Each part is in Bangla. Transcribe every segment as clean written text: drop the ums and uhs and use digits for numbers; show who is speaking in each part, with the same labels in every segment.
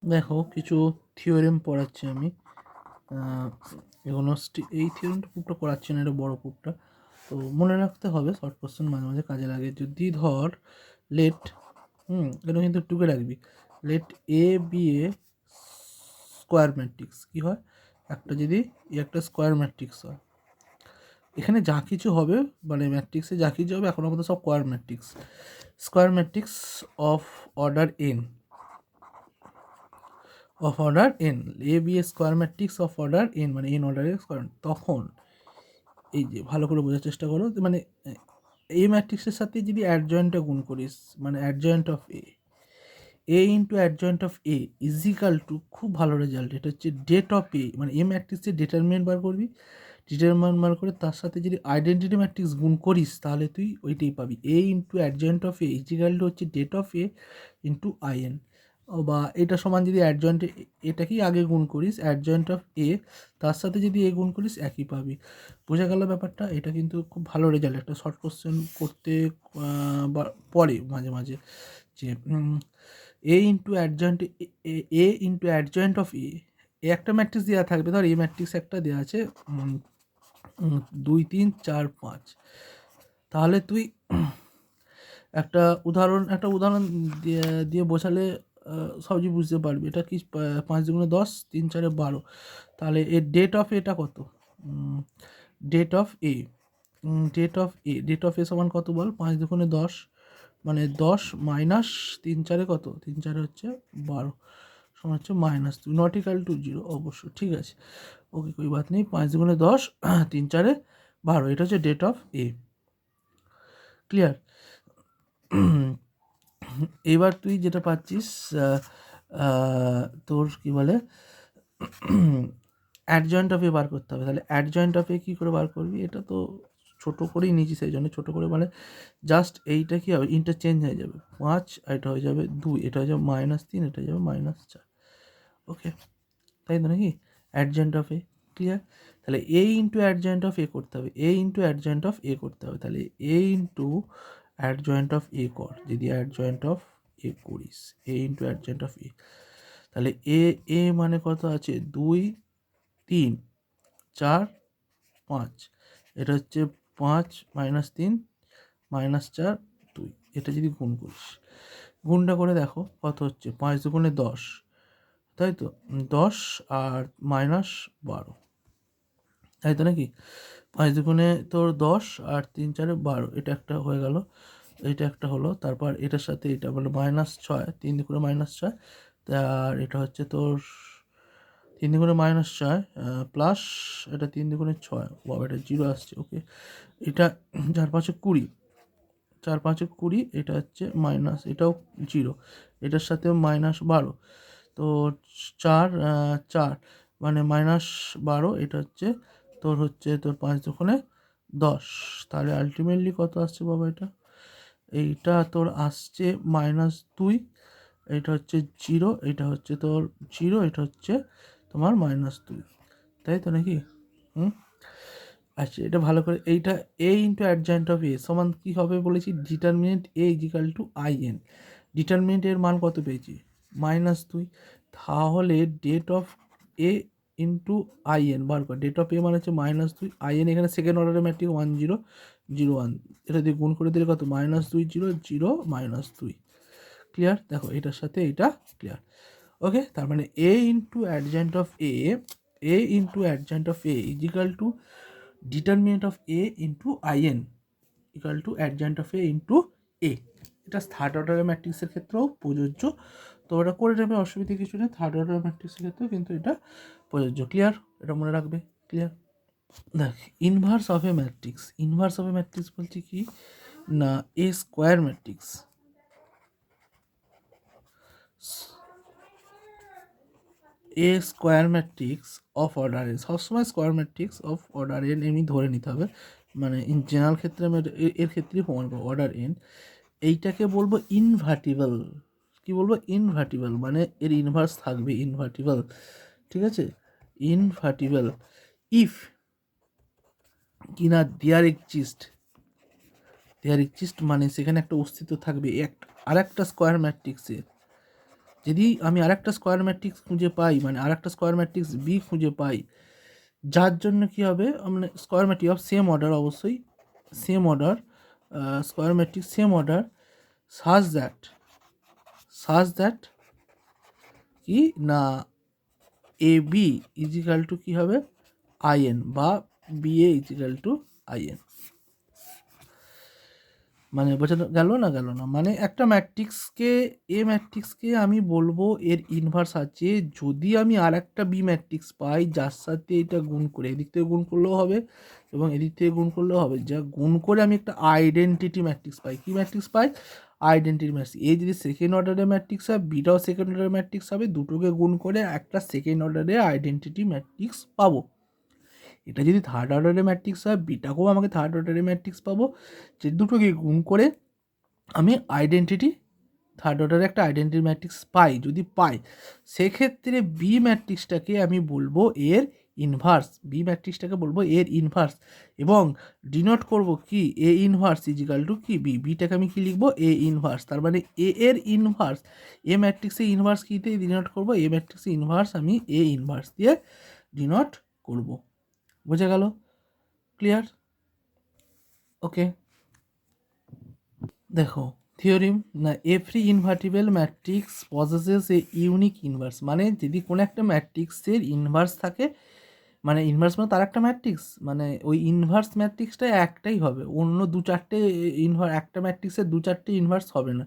Speaker 1: দেখো কিছু থিওরেম পড়াচ্ছি আমি। এগুলো এই থিওরেমটা প্রুফটা করাচ্ছি না, এটা বড় প্রুফটা। তো মনে রাখতে হবে, শর্ট কোশ্চেন মাঝে মাঝে কাজে লাগে। যদি ধর লেট এটা কিন্তু টুকে রাখবি, let a B A square matrix কী হয়, একটা যদি একটা স্কোয়ার ম্যাট্রিক্স হয়, এখানে যা কিছু হবে মানে ম্যাট্রিক্সে যা কিছু হবে এখন আমাদের সব square matrix of order N, of order N, A B A square matrix of order N মানে এন অর্ডারের স্কোয়ার। তখন এই যে ভালো করে বোঝার চেষ্টা করো, মানে এই ম্যাট্রিক্সের সাথে যদি অ্যাডজয়েন্টটা গুণ করিস, মানে adjoint of A into adjoint of A equal to, খুব ভালো রেজাল্ট, এটা হচ্ছে ডেট অফ এ, মানে এ ম্যাট্রিক্সের ডিটারমিনেন্ট বার করবি, ডিটারমিনেন্ট বার করে তার সাথে যদি আইডেন্টিটি ম্যাট্রিক্স গুণ করিস তাহলে তুই ওইটাই পাবি। A into adjoint of A equal to হচ্ছে det of A into I N, বা এটা সমান যদি অ্যাডজয়েন্ট এটাকেই আগে গুণ করিস অ্যাডজয়েন্ট অফ এ, তার সাথে যদি এ গুণ করিস একই পাবি। বোঝা গেল ব্যাপারটা? এটা কিন্তু খুব ভালো রেজাল্ট, একটা শর্ট কোশ্চেন করতে পড়ে মাঝে মাঝে, যে A into adjoint A into adjoint of A, একটা ম্যাট্রিক্স দেওয়া থাকবে, ধর এ ম্যাট্রিক্স একটা দেওয়া আছে 2 3 4 5, তাহলে তুই একটা উদাহরণ দিয়ে দিয়ে বোঝালে সহজেই বুঝতে পারবি। এটা কি 5 দুগুণে 10, 3 4 12, তাহলে এর ডেট অফ এটা কত, det of A, det of A সমান কত বল, 5 দুগুণে 10 মানে 10 মাইনাস 3 4 কত, 3 4 হচ্ছে 12, সমান হচ্ছে -2, নট ইকাল টু 0 অবশ্য, ঠিক আছে, ওকে কোই বাত নেই। 5 দুগুণে 10, 3 4 12, এটা হচ্ছে ডেট অফ এ। ক্লিয়ার? এবার তুই যেটা পাচ্ছিস তোর কি বলে অ্যাডজয়েন্ট অফ এ বার করতে হবে। তাহলে অ্যাডজয়েন্ট অফ এ কী করে বার করবি, এটা তো ছোটো করেই নিয়েছি, সেই জন্য ছোটো করে মানে জাস্ট এইটা কী হবে, ইন্টারচেঞ্জ হয়ে যাবে, 5 এটা হয়ে যাবে 2, এটা হয়ে যাবে -3, এটা হয়ে যাবে -4, ওকে, তাই তো নাকি? Adjoint of A clear? তাহলে এ ইন্টু অ্যাডজয়েন্ট অফ এ করতে হবে, এ ইন্টু অ্যাডজয়েন্ট অফ এ করতে হবে, তাহলে এ ইন্টু অ্যাডজয়েন্ট অফ এ কর, যদি অ্যাডজয়েন্ট অফ এ করিস, এ ইন্টু অ্যাডজয়েন্ট অফ এ, তাহলে এ মানে কত আছে, 2 3 4 5, এটা হচ্ছে 5 -3 -4 2, এটা যদি গুণ করিস, গুণটা করে দেখো কত হচ্ছে, 5 দুগুণে 10, তাই তো 10 আর -12, তাই তো নাকি? 5 দুগুণে তোর 10 আর 3 4 12, এটা একটা হয়ে গেল, এটা একটা হলো, তারপর এটার সাথে এটা বলে -6, 3 দুগুণে -6, আর এটা হচ্ছে তোর 3 দুগুণে -6 প্লাস এটা 3 দুগুণে 6, বাবা এটা 0 আসছে, ওকে, এটা 4 5 20, 4 5 20, এটা হচ্ছে মাইনাস, এটাও 0, এটার সাথেও -12, তো 4 4 মানে -12, এটা হচ্ছে তোর 5 দুগুণে 10, তাহলে আলটিমেটলি কত আসছে বাবা, এইটা তোর আসছে -2, এটা হচ্ছে 0, এটা হচ্ছে তোর 0, এটা হচ্ছে তোমার -2, তাই তো নাকি? আচ্ছা, এটা ভালো করে, এইটা A into adjoint of A সমান কী হবে বলেছি, determinant A equal to I N, determinant এর মান কত পেয়েছি, -2, তাহলে det of A into I N বার কর, ডেট অফ এ মানে হচ্ছে -2, আইএন এখানে সেকেন্ড অর্ডারের ম্যাট্রিক্স 1 0 0 1, এটা দিয়ে গুণ করে দিলে কত, -2 0 0 -2, ক্লিয়ার? দেখো এটার সাথে এটা ক্লিয়ার, ওকে, তার মানে A into adjoint of A into adjoint of A equal to determinant of A into I N equal to adjoint of A into A. এটা থার্ড অর্ডারের ম্যাট্রিক্সের ক্ষেত্রেও প্রযোজ্য, তো ওটা করে নেবে, অসুবিধা কিছু নেই, থার্ড অর্ডারের ম্যাট্রিক্সের ক্ষেত্রেও কিন্তু এটা প্রযোজ্য, ক্লিয়ার? এটা মনে রাখবে, ক্লিয়ার? দেখ, inverse of A matrix, inverse of A matrix বলছি কি না, A square matrix, A square matrix of order N, সবসময় square matrix of order N এমনি ধরে নিতে হবে, মানে ইন জেনারেল ক্ষেত্রে আমি এর ক্ষেত্রেই প্রমাণ করবো অর্ডার এন, এইটাকে বলবো ইনভার্টিবল। কি বলবো, ইনভার্টিবল, মানে এর ইনভার্স থাকবে, ইনভার্টিবল, ঠিক আছে, ইনভার্টিবল ইফ কিনা দেয়ার এক্সিস্ট মানে সেখানে একটা অস্তিত্ব থাকবে আর একটা স্কোয়ার ম্যাট্রিক্সের, যদি আমি আরেকটা স্কোয়ার ম্যাট্রিক্স খুঁজে পাই, মানে আরেকটা স্কোয়ার ম্যাট্রিক্স বি খুঁজে পাই, যার জন্য কী হবে, মানে square matrix of same order, অবশ্যই same order, square matrix same order, such that কি না এ বি ইজিক্যাল টু কী হবে আইএন, বা B A equal to I N. মানে বোঝানো গেল না, মানে একটা ম্যাট্রিক্সকে, এ ম্যাট্রিক্সকে আমি বলবো এর ইনভার্স আছে যদি আমি আর একটা বি ম্যাট্রিক্স পাই যার সাথে এটা গুণ করে, এদিক থেকে গুণ করলেও হবে এবং এদিক থেকে গুণ করলেও হবে, যা গুণ করে আমি একটা আইডেন্টিটি ম্যাট্রিক্স পাই। কি ম্যাট্রিক্স পাই? Identity matrix. এই যদি সেকেন্ড অর্ডারের ম্যাট্রিক্স হয়, বিটাও সেকেন্ড অর্ডারের ম্যাট্রিক্স হবে, দুটোকে গুণ করে একটা সেকেন্ড অর্ডারের আইডেন্টিটি ম্যাট্রিক্স পাবো। এটা যদি থার্ড অর্ডারের ম্যাট্রিক্স হয়, বিটাকেও আমাকে থার্ড অর্ডারের ম্যাট্রিক্স পাবো, যে দুটোকে গুণ করে আমি থার্ড অর্ডারে একটা আইডেন্টিটি ম্যাট্রিক্স পাই। যদি পাই, সেক্ষেত্রে বি ম্যাট্রিক্সটাকে আমি বলবো এর ইনভার্স, এবং ডিনোট করব কি এ ইনভার্স ইজিক্যাল টু কি বি। বিটাকে আমি কি লিখবো? A inverse. তার মানে এ এর ইনভার্স, এ ম্যাট্রিক্সের ইনভার্স কীতে ডিনোট করব? এ ম্যাট্রিক্সের ইনভার্স আমি এ ইনভার্স দিয়ে ডিনোট করব। বোঝা গেল? ক্লিয়ার? ওকে, দেখো থিওরিম না, every invertible matrix possesses a unique inverse. মানে যদি কোনো একটা ম্যাট্রিক্সের ইনভার্স থাকে, মানে ইনভার্স মানে তার একটা ম্যাট্রিক্স, মানে ওই ইনভার্স ম্যাট্রিক্সটা একটাই হবে, অন্য দু চারটে একটা ম্যাট্রিক্সের দু চারটে ইনভার্স হবে না,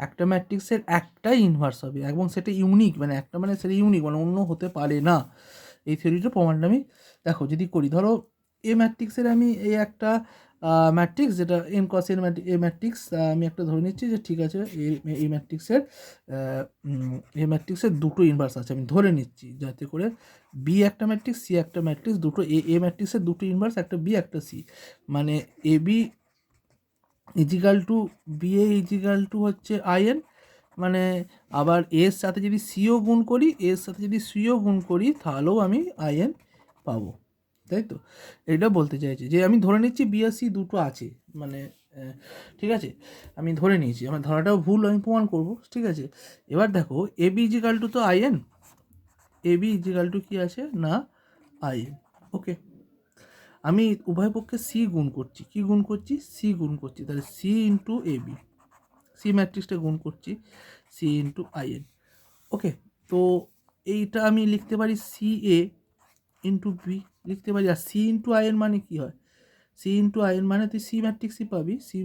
Speaker 1: একটা ম্যাট্রিক্সের একটাই ইনভার্স হবে এবং সেটা ইউনিক, মানে একটা মানে সেটা ইউনিক, মানে অন্য হতে পারে না। এই থিওরিটার প্রমাণটা আমি দেখো যদি করি, ধরো এ ম্যাট্রিক্সের আমি এই একটা ম্যাট্রিক্স, যেটা এম কস এর এ ম্যাট্রিক্স, আমি একটা ধরে নিচ্ছি যে ঠিক আছে এই ম্যাট্রিক্সের দুটো ইনভার্স আছে, আমি ধরে নিচ্ছি, যাতে করে বি একটা ম্যাট্রিক্স, সি একটা ম্যাট্রিক্স, দুটো এ ম্যাট্রিক্সের দুটো ইনভার্স, একটা বি একটা সি, মানে এ B equal two B A equal to হচ্ছে আইএন, মানে আবার এর সাথে যদি সিও গুণ করি, তাহলেও আমি আইএন পাবো, তাই তো? এটা বলতে চাইছি যে আমি ধরে নিচ্ছি বি আর সি দুটো আছে, মানে ঠিক আছে, আমি ধরে নিয়েছি, আমার ধরাটাও ভুল, আমি প্রমাণ করব, ঠিক আছে। এবার দেখো এ বি ইজিক্যাল টু তো I N, A B equal to কী আছে না আইএন। ওকে, আমি উভয় পক্ষে সি গুণ করছি, সি গুণ করছি, তাহলে C into A B, C ম্যাট্রিক্সটা গুণ করছি সি ইন্টু আইএন। ওকে, তো এইটা আমি লিখতে পারি সি এ ইন্টু বি লিখতে পারি। আর সি ইন্টু আইএন মানে কী হয়? সি ইন্টু আইএন মানে তুই সি ম্যাট্রিক্সই পাবি, সি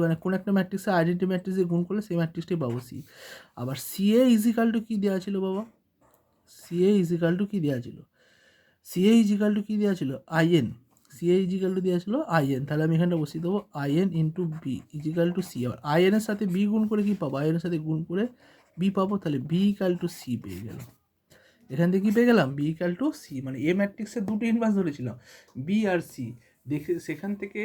Speaker 1: মানে কোনো একটা ম্যাট্রিক্সে আইডেন্টি ম্যাট্রিক্সে গুণ করলে সেই ম্যাট্রিক্সটাই পাবো সি। আবার সি এ ইজিক্যাল টু কী দেওয়া ছিল বাবা? সি এ ইজিক্যাল টু কী দেওয়া ছিল? আইএন। তাহলে আমি এখানটা বসিয়ে দেবো IN into B equal to C. আবার আইএনের সাথে বি গুণ করে কী পাবো? আইএনের সাথে গুণ করে বি পাবো, তাহলে বি ইকাল টু সি পেয়ে গেলাম। এখান থেকে কী পেয়ে গেলাম? বি ইকাল টু সি, মানে এ ম্যাট্রিক্সের দুটো ইনভার্স ধরেছিলাম, বি আর সি, সেখান থেকে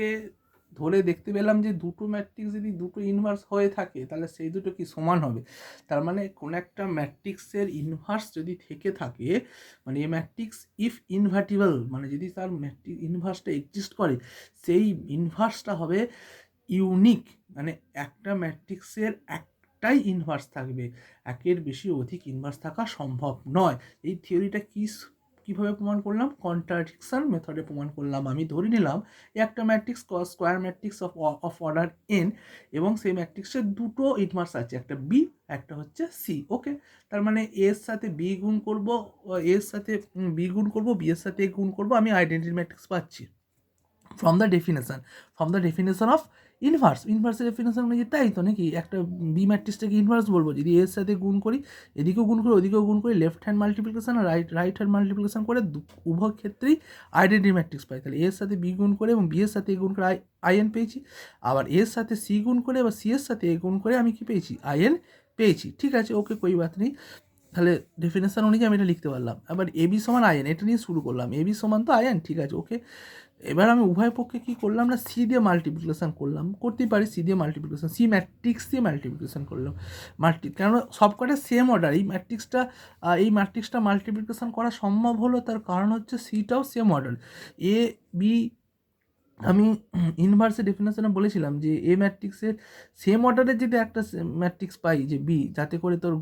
Speaker 1: ধরে দেখতে পেলাম যে দুটো ম্যাট্রিক্স যদি দুটো ইনভার্স হয়ে থাকে, তাহলে সেই দুটো কি সমান হবে। তার মানে কোনো একটা ম্যাট্রিক্সের ইনভার্স যদি থেকে থাকে, মানে এ ম্যাট্রিক্স ইফ ইনভার্টিবল, মানে যদি তার ইনভার্সটা এক্সিস্ট করে, সেই ইনভার্সটা হবে ইউনিক, মানে একটা ম্যাট্রিক্সের একটাই ইনভার্স থাকবে, একের বেশি অধিক ইনভার্স থাকা সম্ভব নয়। এই থিওরিটা কীভাবে প্রমাণ করলাম? কন্ট্রাডিকশন মেথডে প্রমাণ করলাম। আমি ধরে নিলাম একটা matrix square matrix of order N, এবং সেই ম্যাট্রিক্সের দুটো ইনভার্স আছে, একটা বি একটা হচ্ছে সি। ওকে, তার মানে এর সাথে বি গুণ করবো, বি এর সাথে এ গুণ করবো, আমি আইডেন্টিটি ম্যাট্রিক্স পাচ্ছি ফ্রম দ্য ডেফিনেশন অফ ইনভার্সের ডেফিনেশন অনুযায়ী, তাই তো নাকি? একটা বি ম্যাট্রিক্সটাকে ইনভার্স বলবো যদি এর সাথে গুণ করি, এদিকেও গুণ করি ওদিকেও গুণ করি, লেফট হ্যান্ড মাল্টিপ্লিকেশন আর রাইট হ্যান্ড মাল্টিপ্লিকেশন করে উভয় ক্ষেত্রেই আইডেন্টিটি ম্যাট্রিক্স পাই। তাহলে এর সাথে বি গুণ করে এবং বি এর সাথে এ গুণ করে আইএন পেয়েছি, আবার এর সাথে সি গুণ করে এবার সি এর সাথে এ গুণ করে আমি কি পেয়েছি? আইএন পেয়েছি। ঠিক আছে, ওকে, কোই বাত নেই। তাহলে ডেফিনেশন অনুযায়ী আমি এটা লিখতে পারলাম। আবার এ বি সমান আইএন, এটা নিয়ে শুরু করলাম, এ বি সমান তো আইএন, ঠিক আছে, ওকে। এবার আমি উভয় পক্ষে কী করলাম না, সি দিয়ে মাল্টিপ্লিকেশন করলাম, করতেই পারি সি দিয়ে মাল্টিপ্লিকেশন, সি ম্যাট্রিক্স দিয়ে মাল্টিপ্লিকেশন করলাম, কেননা সবকটা সেম অর্ডার, এই ম্যাট্রিক্সটা মাল্টিপ্লিকেশন করা সম্ভব হলো, তার কারণ হচ্ছে সিটাও সেম অর্ডার, এ বি আমি ইনভার্সের ডেফিনেশনে বলেছিলাম যে এ ম্যাট্রিক্সের সেম অর্ডারের যদি একটা ম্যাট্রিক্স পাই যে বি, যাতে করে তোর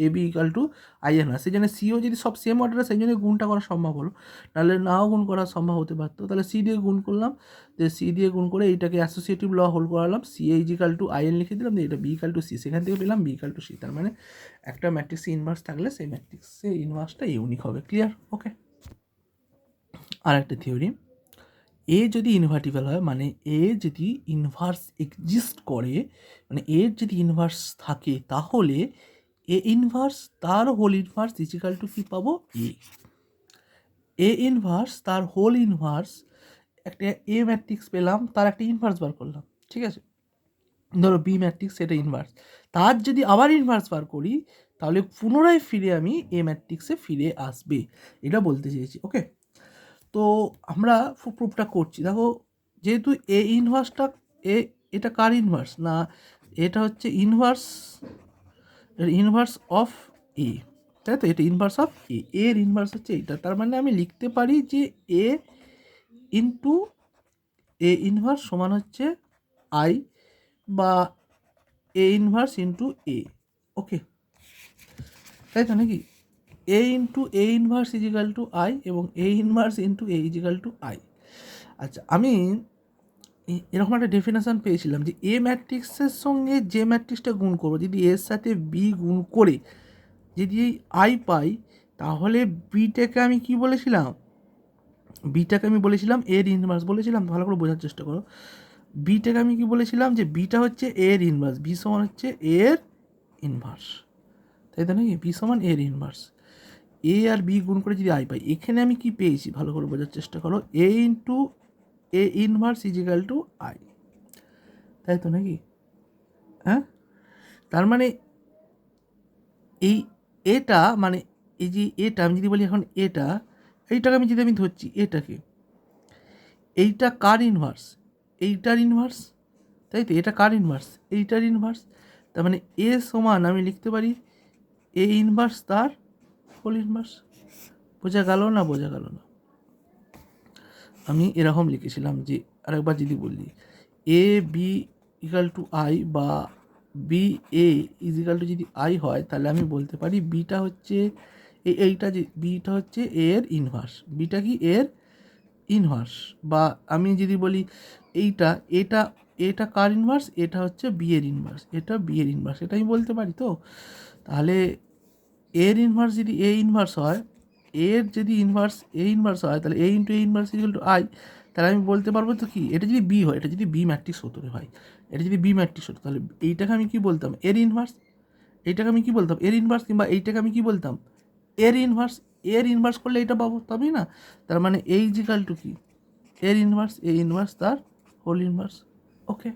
Speaker 1: A B equal to I N হয়, সেই জন্য সিও যদি সব সেম অর্ডারে, সেই জন্য গুণটা করা সম্ভব হলো, নাহলে নাও গুণ করা সম্ভব হতে পারতো। তাহলে সি দিয়ে গুণ করলাম, যে সি দিয়ে গুণ করে এইটাকে অ্যাসোসিয়েটিভ ল হোল করালাম, C H equal to I N লিখে দিলাম, যে এটা বি ইকাল টু সি, সেখান থেকে পেলাম বি ইকাল টু সি। তার মানে একটা ম্যাট্রিক্সে ইনভার্স থাকলে সেই ম্যাট্রিক্সে ইনভার্সটা ইউনিক হবে। ক্লিয়ার? ওকে। আর একটা থিওরি, এ যদি ইনভার্টিবল হয়, মানে এ যদি ইনভার্স এক্সিস্ট করে, মানে এর যদি ইনভার্স থাকে, তাহলে এ ইনভার্স তার হোল ইনভার্স ইজিক্যাল টু কী পাবো? এ ইনভার্স তার হোল ইনভার্স, একটা এ ম্যাট্রিক্স পেলাম, তার একটা ইনভার্স বার করলাম, ঠিক আছে? ধরো বি ম্যাট্রিক্স, সেটা ইনভার্স, তার যদি আবার ইনভার্স বার করি, তাহলে পুনরায় ফিরে আমি এ ম্যাট্রিক্সে ফিরে আসবে, এটা বলতে চেয়েছি। ওকে, তো আমরা প্রুফটা করছি। দেখো, যেহেতু এ ইনভার্সটা এটা কার ইনভার্স? না, এটা হচ্ছে ইনভার্স অফ এ, তাই তো? এটা ইনভার্স অফ এ, এর ইনভার্স হচ্ছে এইটা। তার মানে আমি লিখতে পারি যে এ ইন্টু এ ইনভার্স সমান হচ্ছে আই, বা এ ইনভার্স ইন্টু এ। ওকে, তাই তো নাকি? A into A inverse equal to I, এবং A inverse into A equal to I. আচ্ছা, আমি এরকম একটা ডেফিনেশন পেয়েছিলাম যে এ ম্যাট্রিক্সের সঙ্গে যে ম্যাট্রিক্সটা গুণ করবো, যদি এর সাথে বি গুণ করে যদি আই পাই, তাহলে বিটাকে আমি কি বলেছিলাম? বিটাকে আমি বলেছিলাম এর ইনভার্স বলেছিলাম। ভালো করে বোঝার চেষ্টা করো। বিটাকে আমি কি বলেছিলাম? যে বিটা হচ্ছে এর ইনভার্স, বি সমান হচ্ছে এর ইনভার্স, তাই তো নাকি? বি সমান এর ইনভার্স, এ আর বি গুণ করে যদি আই পাই, এখানে আমি কি পেয়েছি ভালো করে বোঝার চেষ্টা করো। A into A inverse equal to I, তাই তো নাকি? হ্যাঁ, তার মানে এই এটা, মানে এই যে এটা আমি যদি বলি এখন এইটাকে আমি যদি ধরছি, এটাকে, এইটা কার ইনভার্স? এইটার ইনভার্স, তাই তো? এটা কার ইনভার্স? এইটার ইনভার্স। তার মানে এ সমান আমি লিখতে পারি এ ইনভার্স তার হোল ইনভার্স। বোঝা গেল না? বোঝা গেল না? আমি এরকম লিখেছিলাম যে, আরেকবার যদি বলি, এ বি ইকাল টু আই, বা বি এ ইজিক্যাল টু যদি আই হয়, তাহলে আমি বলতে পারি বিটা হচ্ছে এইটা, যে বিটা হচ্ছে এর ইনভার্স, বিটা কি এর ইনভার্স। বা আমি যদি বলি এটা এটা কার ইনভার্স? এটা হচ্ছে বি এর ইনভার্স, এটা বি এর ইনভার্স, এটা আমি বলতে পারি তো। তাহলে এর ইনভার্স যদি এ ইনভার্স হয়, এর যদি ইনভার্স এ ইনভার্স হয়, তাহলে A into A inverse equal to I. তাহলে আমি বলতে পারবো তো কি, এটা যদি বি হয়, এটা যদি বি ম্যাট্রিক্স হতো রে ভাই, এটা যদি বি ম্যাট্রিক্স হতো, তাহলে এইটাকে আমি কি বলতাম? এর ইনভার্স। এইটাকে আমি কি বলতাম? এর ইনভার্স। কিংবা এইটাকে আমি কি বলতাম? এর ইনভার্স। এর ইনভার্স করলে এটা পাবো, তবেই না? তার মানে এই ইজিক্যাল টু কি? এর ইনভার্স, এ ইনভার্স তার হোল ইনভার্স। ওকে।